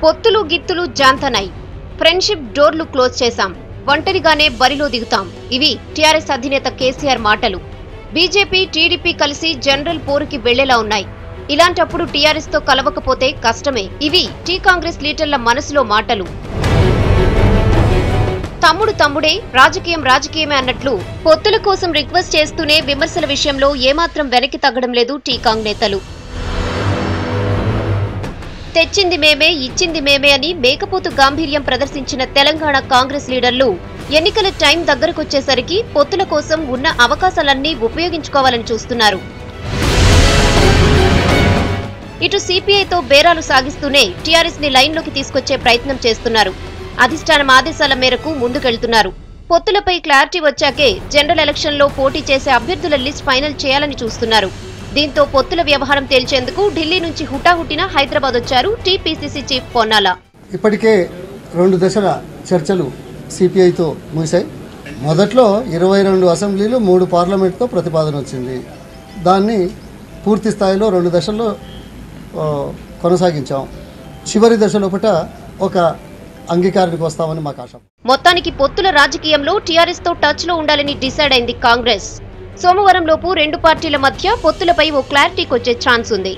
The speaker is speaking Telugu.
పొత్తులు గిత్తులు జాంతనై ఫ్రెండ్షిప్ డోర్లు క్లోజ్ చేశాం, ఒంటరిగానే బరిలో దిగుతాం. ఇవి టీఆర్ఎస్ అధినేత కేసీఆర్ మాటలు. బీజేపీ టీడీపీ కలిసి జనరల్ పోరుకి వెళ్లేలా ఉన్నాయి. ఇలాంటప్పుడు టీఆర్ఎస్ తో కలవకపోతే కష్టమే. ఇవి టీ కాంగ్రెస్ లీడర్ల మనసులో మాటలు. తమ్ముడు తమ్ముడే, రాజకీయం రాజకీయమే అన్నట్లు పొత్తుల కోసం రిక్వెస్ట్ చేస్తూనే విమర్శల విషయంలో ఏమాత్రం వెనక్కి తగ్గడం లేదు టీ కాంగ్ నేతలు. తెచ్చింది మేమే, ఇచ్చింది మేమే అని మేకపోతు గాంభీర్యం ప్రదర్శించిన తెలంగాణ కాంగ్రెస్ లీడర్లు ఎన్నికల టైం దగ్గరకొచ్చేసరికి పొత్తుల కోసం ఉన్న అవకాశాలన్నీ ఉపయోగించుకోవాలని చూస్తున్నారు. ఇటు సిపిఐతో బేరాలు సాగిస్తూనే టీఆర్ఎస్ ని లైన్లోకి తీసుకొచ్చే ప్రయత్నం చేస్తున్నారు. అధిష్టానం ఆదేశాల మేరకు ముందుకెళ్తున్నారు. పొత్తులపై క్లారిటీ వచ్చాకే జనరల్ ఎలక్షన్లో పోటీ చేసే అభ్యర్థుల లిస్ట్ ఫైనల్ చేయాలని చూస్తున్నారు. దీంతో పొత్తుల వ్యవహారం తేల్చేందుకు ఢిల్లీ నుంచి హుటాహుటిన హైదరాబాద్ వచ్చారు టీపీసీసీ చీఫ్ పొన్నాల. ఇప్పటికే 2 దశల చర్చలు సిపిఐతో ముగిశాయి. మొదట్లో 22 అసెంబ్లీలు 3 పార్లమెంట్తో ప్రతిపాదన వచ్చింది. దాన్ని పూర్తి స్థాయిలో 2 దశల్లో కొనసాగించాం. చివరి దశ లోపల ఒక అంగీకారానికి వస్తామని మాకు ఆశ. మొత్తానికి పొత్తుల రాజకీయంలో టీఆర్ఎస్ తో టచ్ లో ఉండాలని డిసైడ్ అయింది కాంగ్రెస్. సోమవారం లోపు 2 పార్టీల మధ్య పొత్తులపై ఓ క్లారిటీకి వచ్చే ఛాన్స్ ఉంది.